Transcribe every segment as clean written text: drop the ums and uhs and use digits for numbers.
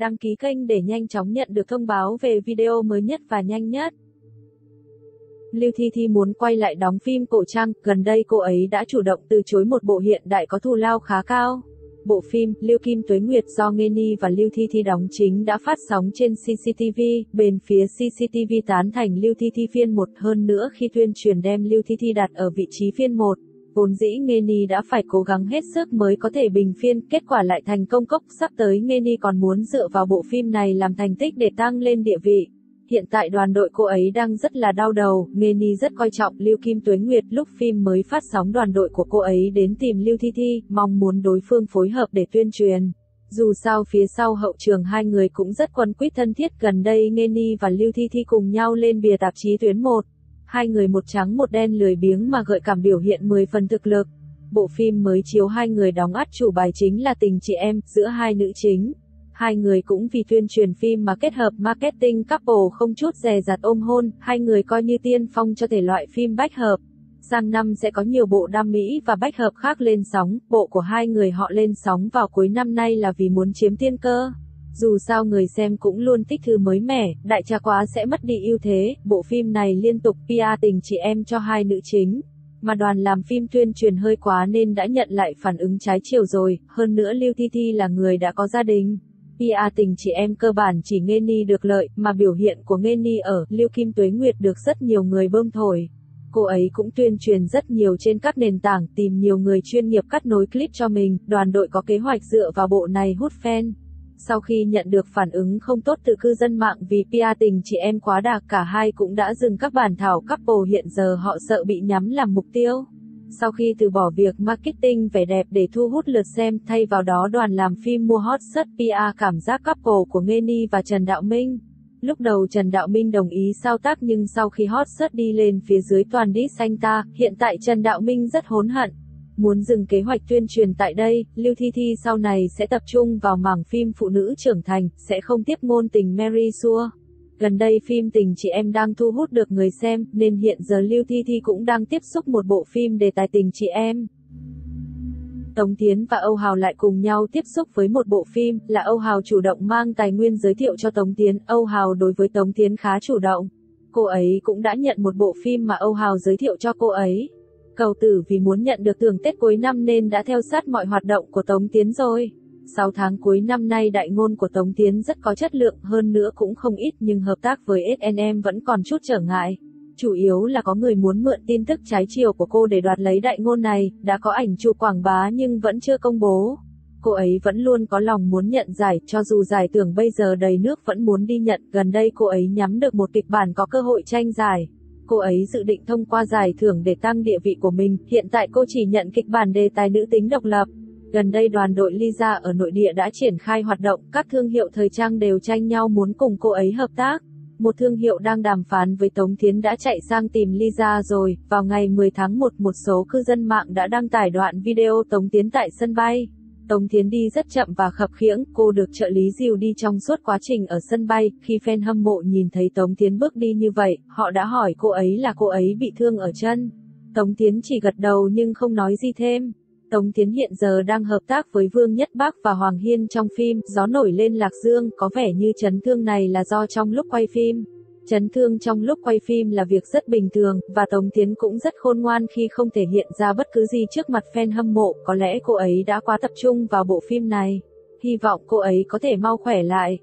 Đăng ký kênh để nhanh chóng nhận được thông báo về video mới nhất và nhanh nhất. Lưu Thi Thi muốn quay lại đóng phim cổ trang, gần đây cô ấy đã chủ động từ chối một bộ hiện đại có thù lao khá cao. Bộ phim Lưu Kim Tuế Nguyệt do Nghê Ni và Lưu Thi Thi đóng chính đã phát sóng trên CCTV, bên phía CCTV tán thành Lưu Thi Thi phiên 1 hơn nữa khi tuyên truyền đem Lưu Thi Thi đặt ở vị trí phiên 1. Vốn dĩ Nghê Ni đã phải cố gắng hết sức mới có thể bình phiên, kết quả lại thành công cốc, sắp tới Nghê Ni còn muốn dựa vào bộ phim này làm thành tích để tăng lên địa vị. Hiện tại đoàn đội cô ấy đang rất là đau đầu, Nghê Ni rất coi trọng Lưu Kim Tuế Nguyệt, lúc phim mới phát sóng đoàn đội của cô ấy đến tìm Lưu Thi Thi, mong muốn đối phương phối hợp để tuyên truyền. Dù sao phía sau hậu trường hai người cũng rất quấn quýt thân thiết, gần đây Nghê Ni và Lưu Thi Thi cùng nhau lên bìa tạp chí Tuyến 1. Hai người một trắng một đen lười biếng mà gợi cảm biểu hiện 10 phần thực lực. Bộ phim mới chiếu hai người đóng ắt chủ bài chính là tình chị em giữa hai nữ chính. Hai người cũng vì tuyên truyền phim mà kết hợp marketing couple không chút dè dặt ôm hôn, hai người coi như tiên phong cho thể loại phim bách hợp. Sang năm sẽ có nhiều bộ đam mỹ và bách hợp khác lên sóng, bộ của hai người họ lên sóng vào cuối năm nay là vì muốn chiếm tiên cơ. Dù sao người xem cũng luôn thích thứ mới mẻ, đại trà quá sẽ mất đi ưu thế, bộ phim này liên tục PR tình chị em cho hai nữ chính. Mà đoàn làm phim tuyên truyền hơi quá nên đã nhận lại phản ứng trái chiều rồi, hơn nữa Lưu Thi Thi là người đã có gia đình. PR tình chị em cơ bản chỉ Nghê Ni được lợi, mà biểu hiện của Nghê Ni ở Lưu Kim Tuế Nguyệt được rất nhiều người bơm thổi. Cô ấy cũng tuyên truyền rất nhiều trên các nền tảng, tìm nhiều người chuyên nghiệp cắt nối clip cho mình, đoàn đội có kế hoạch dựa vào bộ này hút fan. Sau khi nhận được phản ứng không tốt từ cư dân mạng vì PR tình chị em quá đà, cả hai cũng đã dừng các bản thảo couple, hiện giờ họ sợ bị nhắm làm mục tiêu. Sau khi từ bỏ việc marketing vẻ đẹp để thu hút lượt xem, thay vào đó đoàn làm phim mua hot search PR cảm giác couple của Nghê Ni và Trần Đạo Minh. Lúc đầu Trần Đạo Minh đồng ý sao tác nhưng sau khi hot search đi lên phía dưới toàn diss anh ta, hiện tại Trần Đạo Minh rất hối hận. Muốn dừng kế hoạch tuyên truyền tại đây, Lưu Thi Thi sau này sẽ tập trung vào mảng phim phụ nữ trưởng thành, sẽ không tiếp ngôn tình Mary Sue. Gần đây phim tình chị em đang thu hút được người xem, nên hiện giờ Lưu Thi Thi cũng đang tiếp xúc một bộ phim đề tài tình chị em. Tống Tiến và Âu Hào lại cùng nhau tiếp xúc với một bộ phim, là Âu Hào chủ động mang tài nguyên giới thiệu cho Tống Tiến, Âu Hào đối với Tống Tiến khá chủ động. Cô ấy cũng đã nhận một bộ phim mà Âu Hào giới thiệu cho cô ấy. Cầu Tử vì muốn nhận được thưởng Tết cuối năm nên đã theo sát mọi hoạt động của Tống Tiến rồi. 6 tháng cuối năm nay đại ngôn của Tống Tiến rất có chất lượng, hơn nữa cũng không ít, nhưng hợp tác với S&M vẫn còn chút trở ngại. Chủ yếu là có người muốn mượn tin tức trái chiều của cô để đoạt lấy đại ngôn này, đã có ảnh chụp quảng bá nhưng vẫn chưa công bố. Cô ấy vẫn luôn có lòng muốn nhận giải, cho dù giải thưởng bây giờ đầy nước vẫn muốn đi nhận, gần đây cô ấy nhắm được một kịch bản có cơ hội tranh giải. Cô ấy dự định thông qua giải thưởng để tăng địa vị của mình, hiện tại cô chỉ nhận kịch bản đề tài nữ tính độc lập. Gần đây đoàn đội Lisa ở nội địa đã triển khai hoạt động, các thương hiệu thời trang đều tranh nhau muốn cùng cô ấy hợp tác. Một thương hiệu đang đàm phán với Tống Tiến đã chạy sang tìm Lisa rồi. Vào ngày 10 tháng 1, một số cư dân mạng đã đăng tải đoạn video Tống Tiến tại sân bay. Tống Tiến đi rất chậm và khập khiễng, cô được trợ lý dìu đi trong suốt quá trình ở sân bay. Khi fan hâm mộ nhìn thấy Tống Tiến bước đi như vậy, họ đã hỏi cô ấy là cô ấy bị thương ở chân. Tống Tiến chỉ gật đầu nhưng không nói gì thêm. Tống Tiến hiện giờ đang hợp tác với Vương Nhất Bác và Hoàng Hiên trong phim Gió nổi lên Lạc Dương, có vẻ như chấn thương này là do trong lúc quay phim. Chấn thương trong lúc quay phim là việc rất bình thường, và Tống Tiến cũng rất khôn ngoan khi không thể hiện ra bất cứ gì trước mặt fan hâm mộ, có lẽ cô ấy đã quá tập trung vào bộ phim này. Hy vọng cô ấy có thể mau khỏe lại.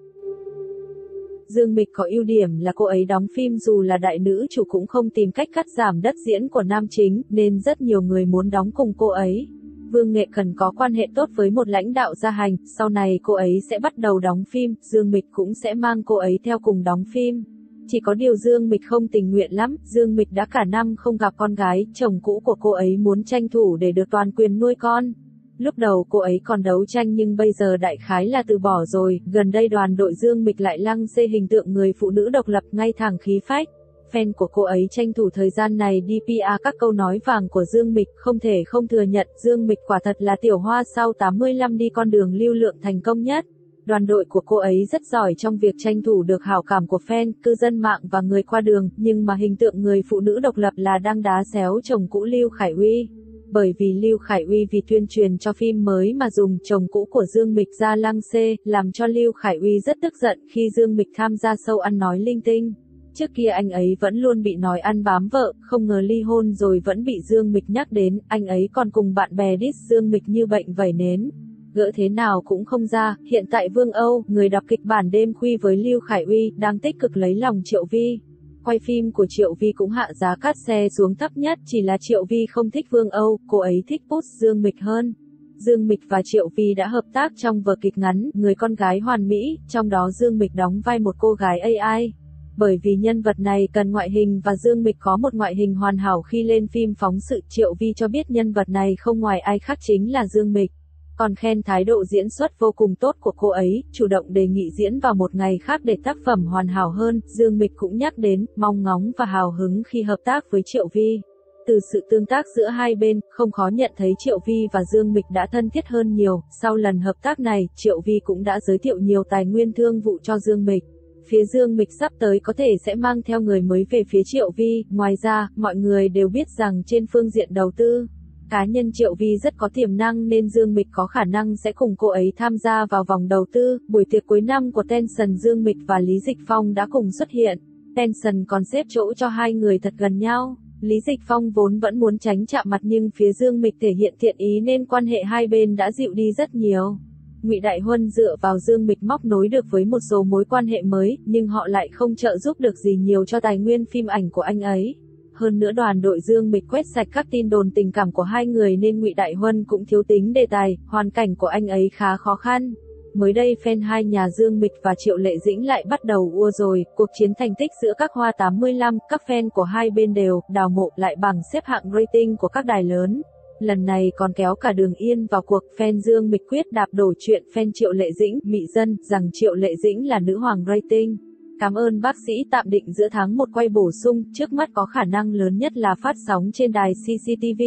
Dương Mịch có ưu điểm là cô ấy đóng phim dù là đại nữ chủ cũng không tìm cách cắt giảm đất diễn của nam chính, nên rất nhiều người muốn đóng cùng cô ấy. Vương Nghệ cần có quan hệ tốt với một lãnh đạo gia hành, sau này cô ấy sẽ bắt đầu đóng phim, Dương Mịch cũng sẽ mang cô ấy theo cùng đóng phim. Chỉ có điều Dương Mịch không tình nguyện lắm, Dương Mịch đã cả năm không gặp con gái, chồng cũ của cô ấy muốn tranh thủ để được toàn quyền nuôi con. Lúc đầu cô ấy còn đấu tranh nhưng bây giờ đại khái là từ bỏ rồi, gần đây đoàn đội Dương Mịch lại lăng xê hình tượng người phụ nữ độc lập ngay thẳng khí phách. Fan của cô ấy tranh thủ thời gian này đi PR các câu nói vàng của Dương Mịch, không thể không thừa nhận Dương Mịch quả thật là tiểu hoa sau 85 đi con đường lưu lượng thành công nhất. Đoàn đội của cô ấy rất giỏi trong việc tranh thủ được hảo cảm của fan, cư dân mạng và người qua đường, nhưng mà hình tượng người phụ nữ độc lập là đang đá xéo chồng cũ Lưu Khải Huy. Bởi vì Lưu Khải Uy vì tuyên truyền cho phim mới mà dùng chồng cũ của Dương Mịch ra lăng xê, làm cho Lưu Khải Uy rất tức giận khi Dương Mịch tham gia show ăn nói linh tinh. Trước kia anh ấy vẫn luôn bị nói ăn bám vợ, không ngờ ly hôn rồi vẫn bị Dương Mịch nhắc đến, anh ấy còn cùng bạn bè diss Dương Mịch như bệnh vẩy nến. Gỡ thế nào cũng không ra, hiện tại Vương Âu, người đọc kịch bản đêm khuya với Lưu Khải Uy, đang tích cực lấy lòng Triệu Vi. Quay phim của Triệu Vi cũng hạ giá cát xe xuống thấp nhất, chỉ là Triệu Vi không thích Vương Âu, cô ấy thích Puss Dương Mịch hơn. Dương Mịch và Triệu Vi đã hợp tác trong vở kịch ngắn Người con gái hoàn mỹ, trong đó Dương Mịch đóng vai một cô gái AI. Bởi vì nhân vật này cần ngoại hình và Dương Mịch có một ngoại hình hoàn hảo khi lên phim phóng sự, Triệu Vi cho biết nhân vật này không ngoài ai khác chính là Dương Mịch. Còn khen thái độ diễn xuất vô cùng tốt của cô ấy, chủ động đề nghị diễn vào một ngày khác để tác phẩm hoàn hảo hơn. Dương Mịch cũng nhắc đến, mong ngóng và hào hứng khi hợp tác với Triệu Vi. Từ sự tương tác giữa hai bên, không khó nhận thấy Triệu Vi và Dương Mịch đã thân thiết hơn nhiều. Sau lần hợp tác này, Triệu Vi cũng đã giới thiệu nhiều tài nguyên thương vụ cho Dương Mịch. Phía Dương Mịch sắp tới có thể sẽ mang theo người mới về phía Triệu Vi. Ngoài ra, mọi người đều biết rằng trên phương diện đầu tư, cá nhân Triệu Vi rất có tiềm năng nên Dương Mịch có khả năng sẽ cùng cô ấy tham gia vào vòng đầu tư. Buổi tiệc cuối năm của Tension, Dương Mịch và Lý Dịch Phong đã cùng xuất hiện. Tension còn xếp chỗ cho hai người thật gần nhau. Lý Dịch Phong vốn vẫn muốn tránh chạm mặt nhưng phía Dương Mịch thể hiện thiện ý nên quan hệ hai bên đã dịu đi rất nhiều. Ngụy Đại Huân dựa vào Dương Mịch móc nối được với một số mối quan hệ mới, nhưng họ lại không trợ giúp được gì nhiều cho tài nguyên phim ảnh của anh ấy. Hơn nữa đoàn đội Dương Mịch quét sạch các tin đồn tình cảm của hai người nên Ngụy Đại Huân cũng thiếu tính đề tài, hoàn cảnh của anh ấy khá khó khăn. Mới đây fan hai nhà Dương Mịch và Triệu Lệ Dĩnh lại bắt đầu ua rồi, cuộc chiến thành tích giữa các Hoa 85, các fan của hai bên đều đào mộ lại bảng xếp hạng rating của các đài lớn. Lần này còn kéo cả Đường Yên vào cuộc, fan Dương Mịch quyết đạp đổ chuyện fan Triệu Lệ Dĩnh, mị dân, rằng Triệu Lệ Dĩnh là nữ hoàng rating. Cảm ơn bác sĩ tạm định giữa tháng 1 quay bổ sung, trước mắt có khả năng lớn nhất là phát sóng trên đài CCTV.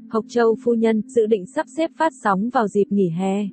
Hộc Châu phu nhân, dự định sắp xếp phát sóng vào dịp nghỉ hè.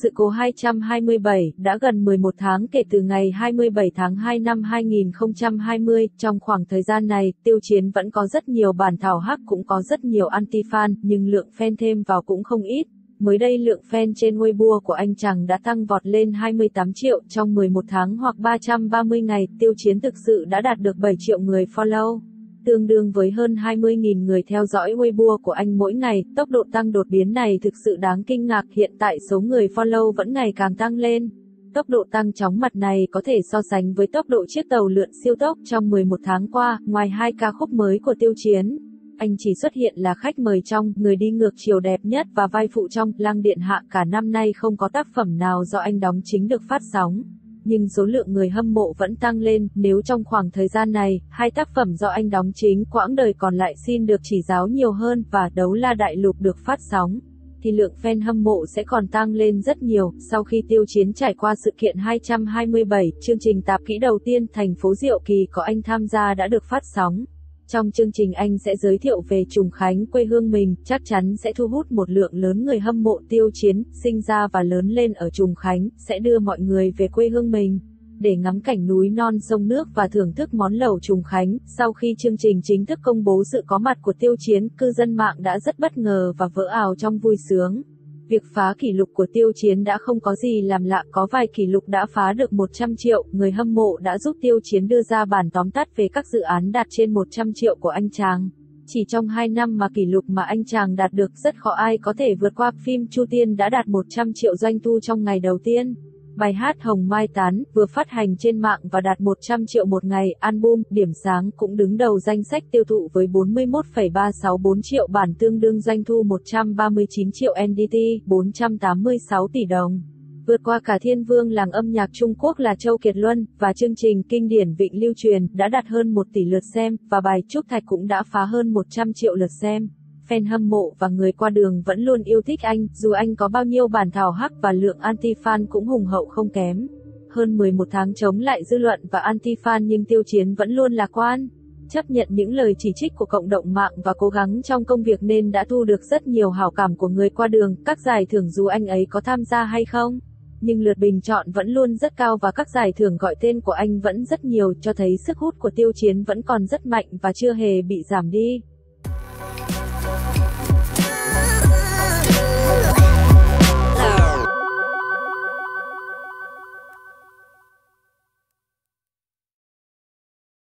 Sự cố 227, đã gần 11 tháng kể từ ngày 27 tháng 2 năm 2020, trong khoảng thời gian này, Tiêu Chiến vẫn có rất nhiều bản thảo hắc cũng có rất nhiều anti-fan, nhưng lượng fan thêm vào cũng không ít. Mới đây lượng fan trên Weibo của anh chàng đã tăng vọt lên 28 triệu trong 11 tháng hoặc 330 ngày, Tiêu Chiến thực sự đã đạt được 7 triệu người follow. Tương đương với hơn 20.000 người theo dõi Weibo của anh mỗi ngày, tốc độ tăng đột biến này thực sự đáng kinh ngạc, hiện tại số người follow vẫn ngày càng tăng lên. Tốc độ tăng chóng mặt này có thể so sánh với tốc độ chiếc tàu lượn siêu tốc trong 11 tháng qua, ngoài hai ca khúc mới của Tiêu Chiến. Anh chỉ xuất hiện là khách mời trong Người đi ngược chiều đẹp nhất và vai phụ trong Lăng Điện Hạ, cả năm nay không có tác phẩm nào do anh đóng chính được phát sóng. Nhưng số lượng người hâm mộ vẫn tăng lên, nếu trong khoảng thời gian này, hai tác phẩm do anh đóng chính quãng đời còn lại xin được chỉ giáo nhiều hơn và Đấu La Đại Lục được phát sóng, thì lượng fan hâm mộ sẽ còn tăng lên rất nhiều. Sau khi Tiêu Chiến trải qua sự kiện 227, chương trình tạp kỹ đầu tiên thành phố Diệu Kỳ có anh tham gia đã được phát sóng. Trong chương trình anh sẽ giới thiệu về Trùng Khánh, quê hương mình, chắc chắn sẽ thu hút một lượng lớn người hâm mộ Tiêu Chiến, sinh ra và lớn lên ở Trùng Khánh, sẽ đưa mọi người về quê hương mình, để ngắm cảnh núi non sông nước và thưởng thức món lẩu Trùng Khánh. Sau khi chương trình chính thức công bố sự có mặt của Tiêu Chiến, cư dân mạng đã rất bất ngờ và vỡ ào trong vui sướng. Việc phá kỷ lục của Tiêu Chiến đã không có gì làm lạ, có vài kỷ lục đã phá được 100 triệu, người hâm mộ đã giúp Tiêu Chiến đưa ra bản tóm tắt về các dự án đạt trên 100 triệu của anh chàng. Chỉ trong 2 năm mà kỷ lục mà anh chàng đạt được rất khó ai có thể vượt qua. Phim Chu Tiên đã đạt 100 triệu doanh thu trong ngày đầu tiên. Bài hát Hồng Mai Tán vừa phát hành trên mạng và đạt 100 triệu một ngày. Album Điểm Sáng cũng đứng đầu danh sách tiêu thụ với 41,364 triệu bản, tương đương doanh thu 139 triệu NDT, 486 tỷ đồng. Vượt qua cả thiên vương làng âm nhạc Trung Quốc là Châu Kiệt Luân, và chương trình kinh điển Vịnh Lưu Truyền đã đạt hơn 1 tỷ lượt xem, và bài Trúc Thạch cũng đã phá hơn 100 triệu lượt xem. Fan hâm mộ và người qua đường vẫn luôn yêu thích anh, dù anh có bao nhiêu bản thảo hắc và lượng anti-fan cũng hùng hậu không kém. Hơn 11 tháng chống lại dư luận và anti-fan nhưng Tiêu Chiến vẫn luôn lạc quan, chấp nhận những lời chỉ trích của cộng đồng mạng và cố gắng trong công việc nên đã thu được rất nhiều hảo cảm của người qua đường. Các giải thưởng dù anh ấy có tham gia hay không, nhưng lượt bình chọn vẫn luôn rất cao và các giải thưởng gọi tên của anh vẫn rất nhiều, cho thấy sức hút của Tiêu Chiến vẫn còn rất mạnh và chưa hề bị giảm đi.